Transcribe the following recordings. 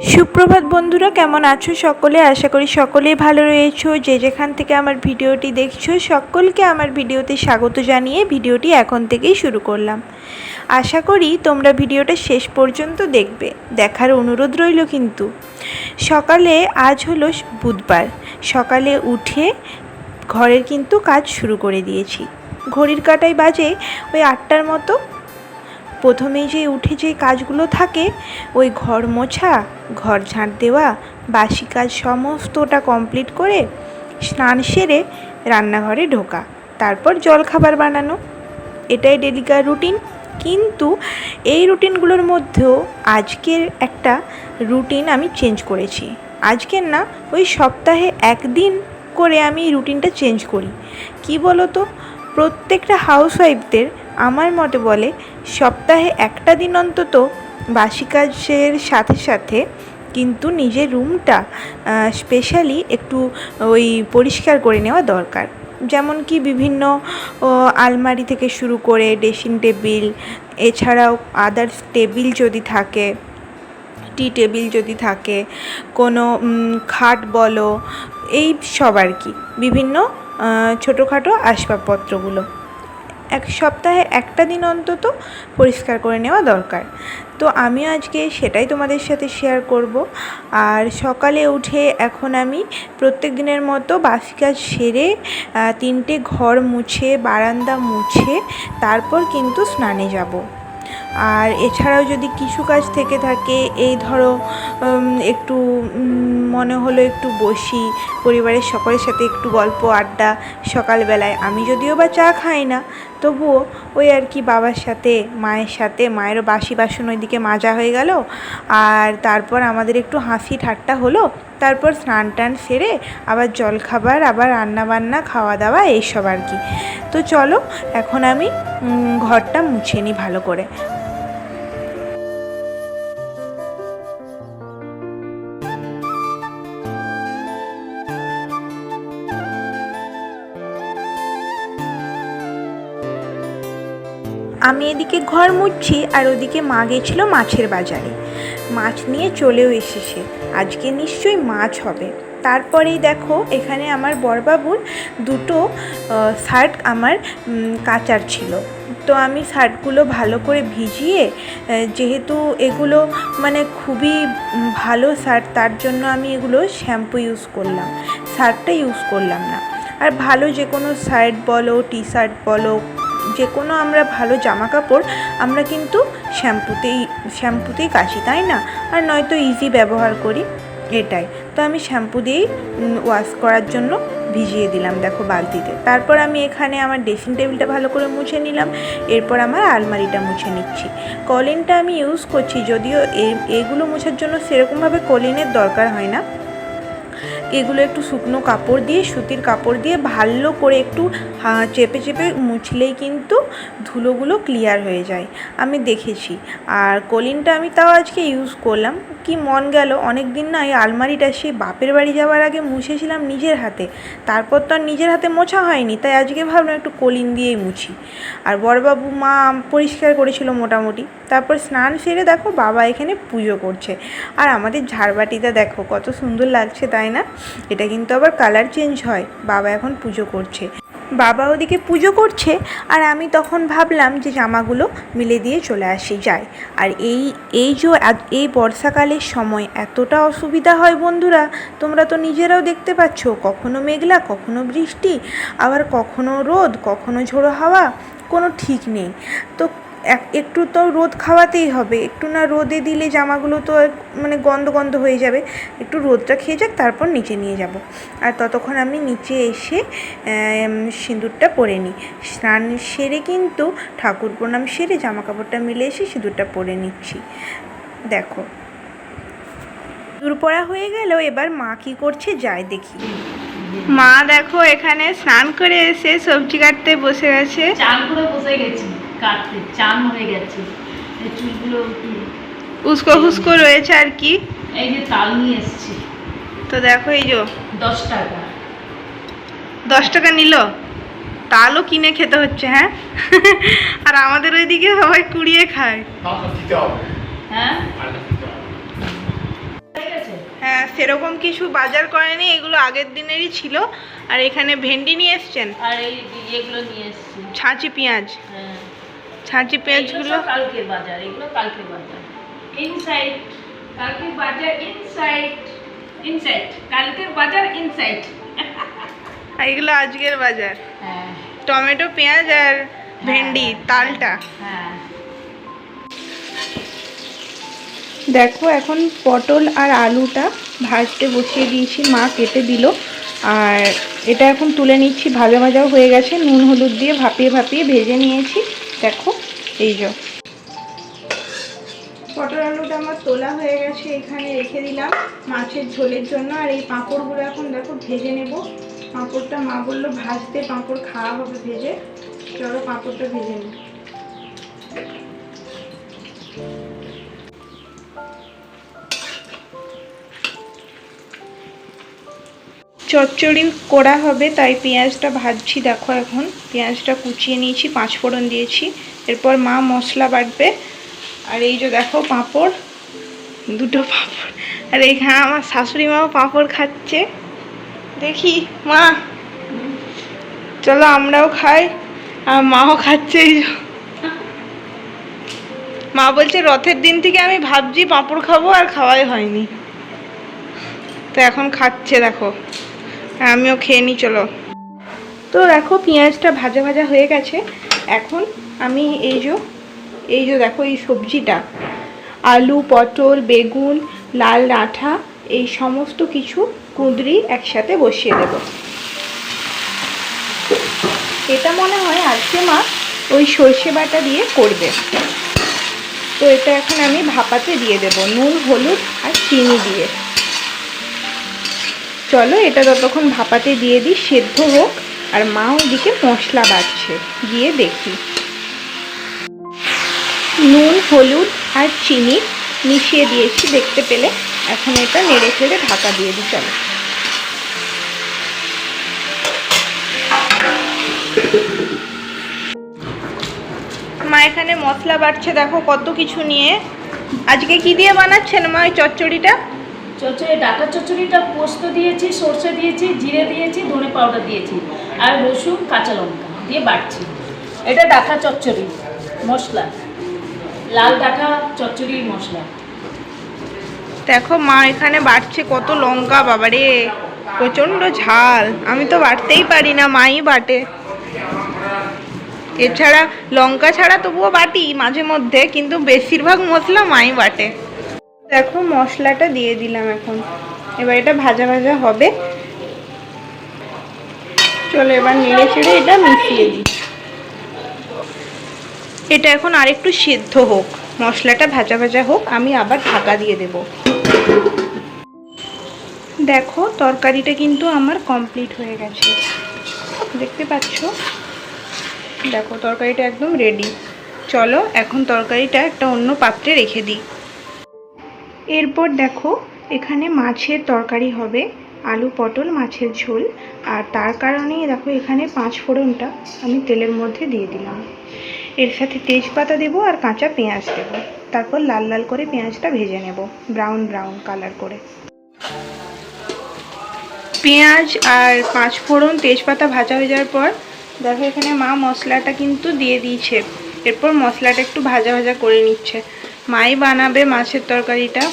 সুপ্রভাত বন্ধুরা, কেমন আছো সকলে? আশা করি সকলেই ভালো রয়েছো। যে যেখান থেকে আমার ভিডিওটি দেখছো সকলকে আমার ভিডিওতে স্বাগত জানিয়ে ভিডিওটি এখন থেকেই শুরু করলাম। আশা করি তোমরা ভিডিওটা শেষ পর্যন্ত দেখবে, দেখার অনুরোধ রইল। কিন্তু সকালে আজ হলো বুধবার, সকালে উঠে ঘরের কিন্তু কাজ শুরু করে দিয়েছি। ঘড়ির কাঁটায় বাজে ওই 8টার মতো। প্রথমেই যে উঠে যে কাজগুলো থাকে, ওই ঘর মোছা, ঘর ঝাঁট দেওয়া, বাসি কাজ সমস্তটা কমপ্লিট করে স্নান সেরে রান্নাঘরে ঢোকা, তারপর জলখাবার বানানো, এটাই ডেলিকার রুটিন। কিন্তু এই রুটিনগুলোর মধ্যেও আজকের একটা রুটিন আমি চেঞ্জ করেছি। আজকের না, ওই সপ্তাহে একদিন করে আমি রুটিনটা চেঞ্জ করি। কি বলো তো, প্রত্যেকটা হাউসওয়াইফদের আমার মতে বলে সপ্তাহে একটা দিন অন্তত বাসি কাজের সাথে সাথে কিন্তু নিজের রুমটা স্পেশালি একটু ওই পরিষ্কার করে নেওয়া দরকার। যেমন কি বিভিন্ন আলমারি থেকে শুরু করে ড্রেসিং টেবিল, এছাড়াও আদার্স টেবিল যদি থাকে, টি টেবিল যদি থাকে, কোনো খাট বলো, এই সব আর কি, বিভিন্ন ছোটোখাটো আসবাবপত্রগুলো এক সপ্তাহে একটা দিন অন্তত পরিষ্কার করে নেওয়া দরকার। তো আমিও আজকে সেটাই তোমাদের সাথে শেয়ার করব। আর সকালে উঠে এখন আমি প্রত্যেক দিনের মতো বাসি কাজ সেরে 3টে ঘর মুছে, বারান্দা মুছে তারপর কিন্তু স্নানে যাব। আর এছাড়াও যদি কিছু কাজ থেকে থাকে, এই ধরো একটু মনে হলো একটু বসি, পরিবারের সকলের সাথে একটু গল্প আড্ডা সকালবেলায়। আমি যদিও বা চা খাই না, তবুও ওই আর কি বাবার সাথে, মায়ের সাথে, মায়েরও বাসি বাসন ওইদিকে মাজা হয়ে গেল, আর তারপর আমাদের একটু হাসি ঠাট্টা হলো, তারপর স্নান টান সেরে আবার জলখাবার, আবার রান্নাবান্না, খাওয়া দাওয়া, এইসব আর কি। তো চলো এখন আমি ঘরটা মুছে নিই ভালো করে। আমি এদিকে ঘর মুছছি আর ওদিকে মা গেছিলো মাছের বাজারে, মাছ নিয়ে চলেও এসেছে। আজকে নিশ্চয়ই মাছ হবে। তারপরেই দেখো এখানে আমার বড়বাবুর 2টো শার্ট আমার কাচার ছিল। তো আমি শার্টগুলো ভালো করে ভিজিয়ে, যেহেতু এগুলো মানে খুবই ভালো শার্ট, তার জন্য আমি এগুলো শ্যাম্পু ইউজ করলাম, শার্টটা ইউজ করলাম না। আর ভালো যে কোনো শার্ট বলো, টি শার্ট বলো, যে কোনো আমরা ভালো জামা কাপড় আমরা কিন্তু শ্যাম্পুতেই কাচি, তাই না? আর নয়তো ইজি ব্যবহার করি, এটাই। তো আমি শ্যাম্পু দিয়েই ওয়াশ করার জন্য ভিজিয়ে দিলাম দেখো বালতিতে। তারপর আমি এখানে আমার ড্রেসিং টেবিলটা ভালো করে মুছে নিলাম, এরপর আমার আলমারিটা মুছে নিচ্ছি। কলিনটা আমি ইউজ করছি, যদিও এগুলো মোছার জন্য সেরকমভাবে কলিনের দরকার হয় না। এগুলো একটু শুকনো কাপড় দিয়ে, সুতির কাপড় দিয়ে ভালো করে একটু চেপে চেপে মুছলেই কিন্তু ধুলোগুলো ক্লিয়ার হয়ে যায়, আমি দেখেছি। আর কলিনটা আমি তাও আজকে ইউজ করলাম। কি মন গেল, অনেক দিন না এই আলমারিটা সেই বাপের বাড়ি যাওয়ার আগে মুছেছিলাম নিজের হাতে, তারপর তো আর নিজের হাতে মোছা হয়নি, তাই আজকে ভাবলাম একটু কলিন দিয়েই মুছি। আর বড়বাবু মা পরিষ্কার করেছিল মোটামুটি। তারপর স্নান সেরে দেখো বাবা এখানে পুজো করছে। আর আমাদের ঝাড়বাতিটা দেখো কত সুন্দর লাগছে, তাই না? এটা কিন্তু আবার কালার চেঞ্জ হয়। বাবা এখন পুজো করছে, বাবা ওদিকে পুজো করছে, আর আমি তখন ভাবলাম যে জামাগুলো মিলে দিয়ে চলে আসি যাই। আর এই বর্ষাকালের সময় এতটা অসুবিধা হয় বন্ধুরা, তোমরা তো নিজেরাও দেখতে পাচ্ছ, কখনো মেঘলা, কখনো বৃষ্টি, আবার কখনো রোদ, কখনো ঝোড়ো হাওয়া, কোনো ঠিক নেই। তো একটু তো রোদ খাওয়াতেই হবে, একটু না রোদে দিলে জামাগুলো তো মানে গন্ধ গন্ধ হয়ে যাবে। একটু রোদটা খেয়ে যাক, তারপর নিচে নিয়ে যাব। আর ততক্ষণ আমি নিচে এসে সিঁদুরটা পরে নিই। স্নান সেরে কিন্তু ঠাকুর প্রণাম সেরে জামা কাপড়টা মিলে এসে সিঁদুরটা পরে নিচ্ছি। দেখো সিঁদুর পরা হয়ে গেল, এবার মা কী করছে যাই দেখি। মা দেখো এখানে স্নান করে এসে সবজি কাটতে বসে গেছে। চাল করে বসে গেছি কাটতে, চান হয়ে গেছে, চুলগুলো উস্কো হুস্কো রয়েছে আর কি। এই যে তাল নিয়ে এসেছি, তো দেখো এই যে 10 টাকা। 10 টাকা নিল, তালও কিনে খেতে হচ্ছে। হ্যাঁ, আর আমাদের ওইদিকে সবাই কুড়িয়ে খায়। হ্যাঁ হ্যাঁ, সেরকম কিছু বাজার করেনি, এগুলো আগের দিনেরই ছিল। আর এখানে ভেন্ডি নিয়ে এসছেন, আর এই এগুলো নিয়ে এসেছি, ছাঁচি পেঁয়াজ। হ্যাঁ ছাঁচি পেঁয়াজগুলো কালকের বাজার, এগুলো কালকের বাজার। ইনসাইড কালকের বাজার, ইনসাইড ইনসাইড কালকের বাজার, ইনসাইড। আর এগুলো আজকের বাজার। হ্যাঁ টমেটো, পেঁয়াজ আর ভেন্ডি, তালটা। হ্যাঁ দেখো এখন পটল আর আলুটা ভাজতে বসিয়ে দিয়েছি, মা কেটে দিল। আর এটা এখন তুলে নিচ্ছি, ভাজা ভাজাও হয়ে গেছে, নুন হলুদ দিয়ে ভাপিয়ে ভাপিয়ে ভেজে নিয়েছি। দেখো এই যে পটল আলুটা আমার তোলা হয়ে গেছে, এখানে রেখে দিলাম মাছের ঝোলের জন্য। আর এই পাঁপড়গুলো এখন দেখো ভেজে নেব। পাঁপড়টা মা বললো ভাজতে, পাঁপড় খাওয়া হবে ভেজে। চলো পাঁপড়টা ভেজে নিই। চচ্চড়ি করা হবে তাই পেঁয়াজটা ভাজছি। দেখো এখন পেঁয়াজটা কুচিয়ে নিয়েছি, 5 ফোড়ন দিয়েছি। এরপর মা মশলা বাটবে। আর এই যে দেখো পাঁপড়, 2টো পাঁপড়। আর এইখানে আমার শাশুড়ি মাও পাঁপড় খাচ্ছে। দেখি মা, চলো আমরাও খাই। আর মাও খাচ্ছে। এই যে মা বলছে রথের দিন থেকে আমি ভাবছি পাঁপড় খাবো, আর খাওয়াই হয়নি। তো এখন খাচ্ছে দেখো, আমিও খেয়ে নিই চলো। তো দেখো পেঁয়াজটা ভাজা ভাজা হয়ে গেছে। এখন আমি এই যে দেখো এই সবজিটা, আলু, পটল, বেগুন, লাল ডাঁটা, এই সমস্ত কিছু কুঁদরি একসাথে বসিয়ে দেব। এটা মনে হয় আজকে মা ওই সর্ষে বাটা দিয়ে করবে। তো এটা এখন আমি ভাপাতে দিয়ে দেব, নুন হলুদ আর চিনি দিয়ে। চলো এটা ততক্ষণ ভাপাতে দিয়ে দিই, সেদ্ধ হোক। আর মা ওইদিকে মশলা বাটছে, গিয়ে দেখি। নুন হলুদ আর চিনি মিশিয়ে দিয়েছি দেখতে পেলে। এখন এটা নেড়ে চেড়ে ঢাকা দিয়ে দিই। চলো মা এখানে মশলা বাটছে, দেখো কত কিছু নিয়ে। আজকে কি দিয়ে বানাচ্ছেন মা ওই চচ্চড়িটা? চচ্চড়ি, ডাঁটার চচ্চড়িটা পোস্ত দিয়েছি, সর্ষে দিয়েছি, জিরে দিয়েছি, ধনে পাউডার দিয়েছি, আর রসুন কাঁচা লঙ্কা দিয়ে বাটছি। এটা ডাঁটা চচ্চড়ি মশলা, লাল ডাঁটা চচ্চড়ির মশলা। দেখো মা এখানে বাটছে কত লঙ্কা, বাবারে প্রচণ্ড ঝাল। আমি তো বাটতেই পারি না, মাই বাটে। এছাড়া লঙ্কা ছাড়া তবুও বাটি মাঝে মধ্যে, কিন্তু বেশিরভাগ মশলা মাই বাটে। দেখো মশলাটা দিয়ে দিলাম এখন। এবার এটা ভাজা ভাজা হবে। চলো এবার নেড়ে চেড়ে এটা মিশিয়ে দিই। এটা এখন আরেকটু সেদ্ধ হোক, মশলাটা ভাজা ভাজা হোক, আমি আবার ঢাকা দিয়ে দেব। দেখো তরকারিটা কিন্তু আমার কমপ্লিট হয়ে গেছে, দেখতে পাচ্ছ। দেখো তরকারিটা একদম রেডি। চলো এখন তরকারিটা একটা অন্য পাত্রে রেখে দিই। এরপর দেখো এখানে মাছের তরকারি হবে, আলু পটল মাছের ঝোল। আর তার কারণেই দেখো এখানে 5 ফোড়নটা আমি তেলের মধ্যে দিয়ে দিলাম। এর সাথে তেজপাতা দেবো আর কাঁচা পেঁয়াজ দেবো। তারপর লাল লাল করে পেঁয়াজটা ভেজে নেব, ব্রাউন ব্রাউন কালার করে। পেঁয়াজ আর 5 ফোড়ন তেজপাতা ভাজা হয়ে যাওয়ার পর দেখো এখানে মা মশলাটা কিন্তু দিয়ে দিয়েছে। এরপর মশলাটা একটু ভাজা ভাজা করে নিচ্ছে। মাই বানাবে মাছের তরকারিটা।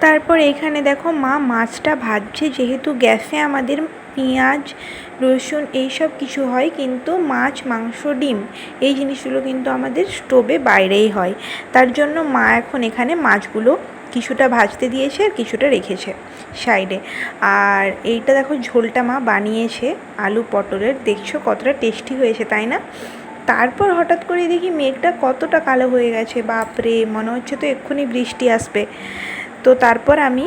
তারপর এখানে দেখো মা মাছটা ভাজছে। যেহেতু গ্যাসে আমাদের পেঁয়াজ রসুন এইসব কিছু হয়, কিন্তু মাছ মাংস ডিম এই জিনিসগুলো কিন্তু আমাদের স্টোভে বাইরেই হয়। তার জন্য মা এখন এখানে মাছগুলো কিছুটা ভাজতে দিয়েছে আর কিছুটা রেখেছে সাইডে। আর এইটা দেখো ঝোলটা মা বানিয়েছে আলু পটলের, দেখছো কতটা টেস্টি হয়েছে তাই না? তারপর হঠাৎ করে দেখি মেঘটা কতটা কালো হয়ে গেছে, বাপরে মনে হচ্ছে তো এক্ষুনি বৃষ্টি আসবে। তো তারপর আমি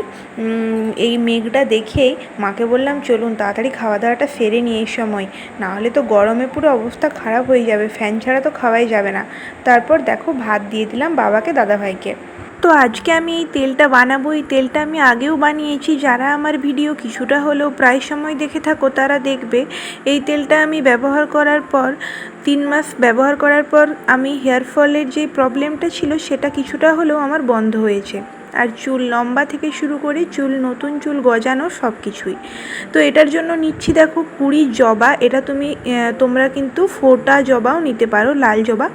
এই মেঘটা দেখেই মাকে বললাম চলুন তাড়াতাড়ি খাওয়া দাওয়াটা সেরে নিয়ে এই সময়, নাহলে তো গরমে পুরো অবস্থা খারাপ হয়ে যাবে, ফ্যান ছাড়া তো খাওয়াই যাবে না। তারপর দেখো ভাত দিয়ে দিলাম বাবাকে দাদাভাইকে। তো আজকে আমি এই তেলটা বানাবো। এই তেলটা আমি আগেও বানিয়েছি, যারা আমার ভিডিও কিছুটা হলেও প্রায় সময় দেখে থাকো তারা দেখবে। এই তেলটা আমি ব্যবহার করার পর 3 মাস ব্যবহার করার পর আমি হেয়ার ফলের যে প্রবলেমটা ছিল সেটা কিছুটা হলেও আমার বন্ধ হয়েছে। আর চুল লম্বা থেকে শুরু করে চুল, নতুন চুল গজানো সব কিছুই। তো এটার জন্য নিচ্ছি দেখো কুড়ি জবা। এটা তোমরা কিন্তু ফোটা জবাও নিতে পারো, লাল জবা।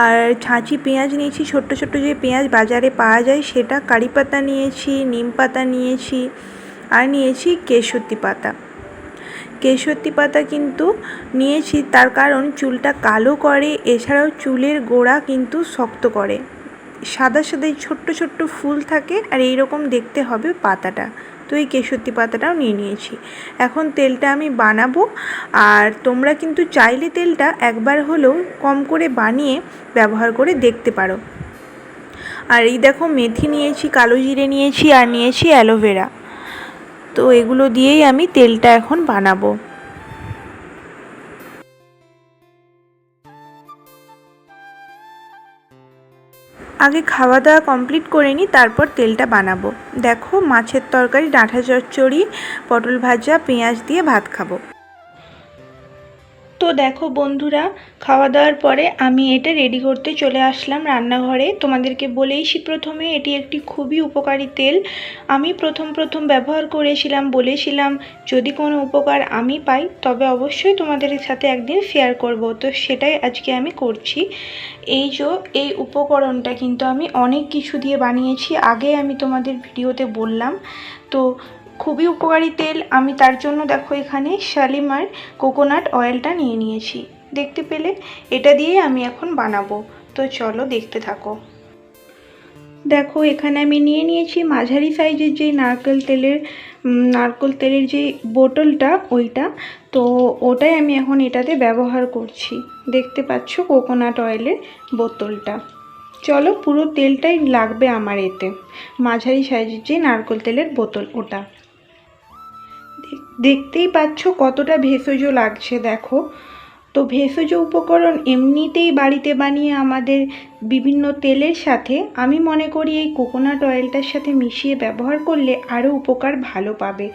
আর ছাঁচি পেঁয়াজ নিয়েছি, ছোট্ট ছোট্ট যে পেঁয়াজ বাজারে পাওয়া যায় সেটা। কারি পাতা নিয়েছি, নিম পাতা নিয়েছি, আর নিয়েছি কেশরতি পাতা। কেশরতি পাতা কিন্তু নিয়েছি তার কারণ চুলটা কালো করে, এছাড়াও চুলের গোড়া কিন্তু শক্ত করে। সাদা সাদা ছোট্ট ছোট্ট ফুল থাকে আর এইরকম দেখতে হবে পাতাটা। তো এই কেশরতি পাতাটাও নিয়ে নিয়েছি। এখন তেলটা আমি বানাবো, আর তোমরা কিন্তু চাইলে তেলটা একবার হলেও কম করে বানিয়ে ব্যবহার করে দেখতে পারো। আর এই দেখো মেথি নিয়েছি, কালো জিরে নিয়েছি, আর নিয়েছি অ্যালোভেরা। তো এগুলো দিয়েই আমি তেলটা এখন বানাবো। আগে খাওয়া দাওয়া কমপ্লিট করে নিই, তারপর তেলটা বানাবো। দেখো মাছের তরকারি, ডাঁটা চচ্চড়ি, পটল ভাজা, পেঁয়াজ দিয়ে ভাত খাবো। তো দেখো বন্ধুরা, খাওয়া দাওয়ার পরে আমি এটা রেডি করতে চলে আসলাম রান্নাঘরে। তোমাদেরকে বলেইছি প্রথমে, এটি একটি খুবই উপকারী তেল। আমি প্রথম ব্যবহার করেছিলাম, বলেছিলাম যদি কোনো উপকার আমি পাই তবে অবশ্যই তোমাদের সাথে একদিন শেয়ার করব। তো সেটাই আজকে আমি করছি। এই উপকরণটা কিন্তু আমি অনেক কিছু দিয়ে বানিয়েছি, আগে আমি তোমাদের ভিডিওতে বললাম। তো খুবই উপকারী তেল। আমি তার জন্য দেখো এখানে শালিমার কোকোনাট অয়েলটা নিয়ে নিয়েছি, দেখতে পেলে। এটা দিয়েই আমি এখন বানাবো। তো চলো দেখতে থাকো। দেখো এখানে আমি নিয়ে নিয়েছি মাঝারি সাইজের যে নারকেল তেলের যে বোতলটা, ওইটা। তো ওটাই আমি এখন এটাতে ব্যবহার করছি। দেখতে পাচ্ছ কোকোনাট অয়েলের বোতলটা। চলো, পুরো তেলটাই লাগবে আমার এতে। মাঝারি সাইজের যে নারকেল তেলের বোতল, ওটা। দেখতেই পাচ্ছ কতটা ভেষজ লাগছে, দেখো। তো ভেষজ উপকরণ এমনিতেই বাড়িতে বানিয়ে আমাদের বিভিন্ন তেলের সাথে আমি মনে করি এই কোকোনাট অয়েলটার সাথে মিশিয়ে ব্যবহার করলে আরও উপকার ভালো পাবে।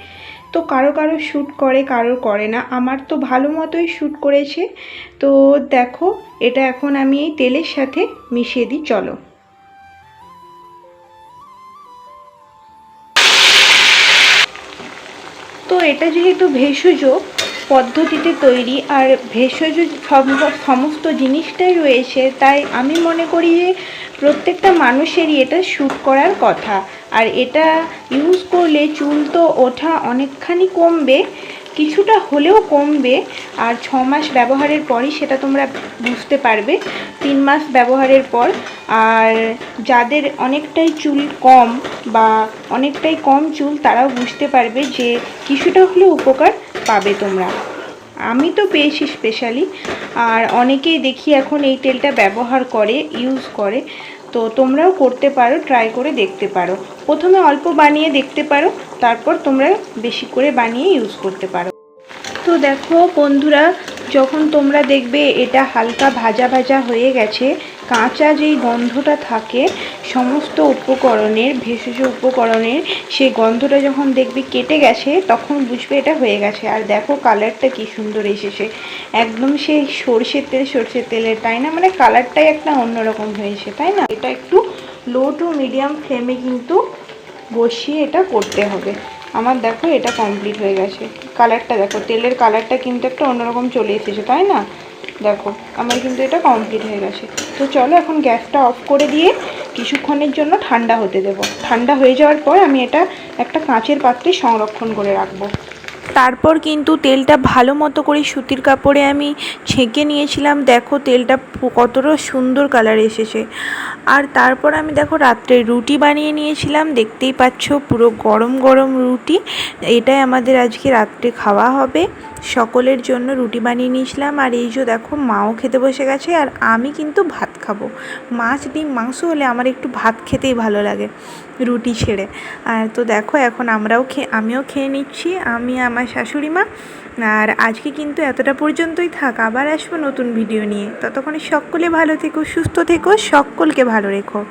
তো কারো কারো শ্যুট করে, কারো করে না। আমার তো ভালো মতোই শ্যুট করেছে। তো দেখো এটা এখন আমি এই তেলের সাথে মিশিয়ে দিই, চলো। তো এটা যেহেতু ভেষজ পদ্ধতিতে তৈরি আর ভেষজ সমস্ত জিনিসটাই রয়েছে, তাই আমি মনে করি যে প্রত্যেকটা মানুষেরই এটা শ্যুট করার কথা। আর এটা ইউজ করলে চুল তো ওঠা অনেকখানি কমবে, কিছুটা হলেও কমবে। আর 6 মাস ব্যবহারের পরই সেটা তোমরা বুঝতে পারবে, 3 মাস ব্যবহারের পর। আর যাদের অনেকটাই চুল কম বা অনেকটাই কম চুল, তারাও বুঝতে পারবে যে কিছুটা হলেও উপকার পাবে তোমরা। আমি তো পেয়েছি স্পেশালি। আর অনেকেই দেখি এখন এই তেলটা ব্যবহার করে, ইউজ করে। তো তোমরাও করতে পারো, ট্রাই করে দেখতে পারো। প্রথমে অল্প বানিয়ে দেখতে পারো, তারপর তোমরা বেশি করে বানিয়ে ইউজ করতে পারো। তো দেখো বন্ধুরা, যখন তোমরা দেখবে এটা হালকা ভাজা ভাজা হয়ে গেছে, কাঁচা যেই গন্ধটা থাকে সমস্ত উপকরণের, ভেষজ উপকরণের, সেই গন্ধটা যখন দেখবে কেটে গেছে, তখন বুঝবে এটা হয়ে গেছে। আর দেখো কালারটা কি সুন্দর এসেছে, একদম সেই সর্ষের তেলের, তাই না? মানে কালারটাই একটা অন্যরকম হয়েছে, তাই না? এটা একটু লো টু মিডিয়াম ফ্লেমে কিন্তু বসিয়ে এটা করতে হবে। আমার দেখো এটা কমপ্লিট হয়ে গেছে। কালারটা দেখো, তেলের কালারটা কিন্তু একটা অন্যরকম চলে এসেছে, তাই না? দেখো আমার কিন্তু এটা কমপ্লিট হয়ে গেছে। তো চলো এখন গ্যাসটা অফ করে দিয়ে কিছুক্ষণের জন্য ঠান্ডা হতে দেব। ঠান্ডা হয়ে যাওয়ার পর আমি এটা একটা কাঁচের পাত্রে সংরক্ষণ করে রাখবো। তারপর কিন্তু তেলটা ভালো মতো করে সুতির কাপড়ে আমি ছেঁকে নিয়েছিলাম। দেখো তেলটা কতটা সুন্দর কালার এসেছে। আর তারপর আমি দেখো রাত্রে রুটি বানিয়ে নিয়েছিলাম, দেখতেই পাচ্ছ পুরো গরম গরম রুটি। এটাই আমাদের আজকে রাত্রে খাওয়া হবে। সকলের জন্য রুটি বানিয়ে নিয়েছিলাম। আর এই যে দেখো মাও খেতে বসে গেছে, আর আমি কিন্তু ভাত খাবো। মাছ, ডিম, মাংস হলে আমার একটু ভাত খেতেই ভালো লাগে রুটি ছেড়ে। আর তো দেখো এখন আমিও খেয়ে নিচ্ছি, আমি আমার শাশুড়ি মা। আর আজকে কিন্তু এতটা পর্যন্তই থাক, আবার আসবো নতুন ভিডিও নিয়ে। ততক্ষণে সকলে ভালো থেকো, সুস্থ থেকো, সকলকে ভালো রেখো।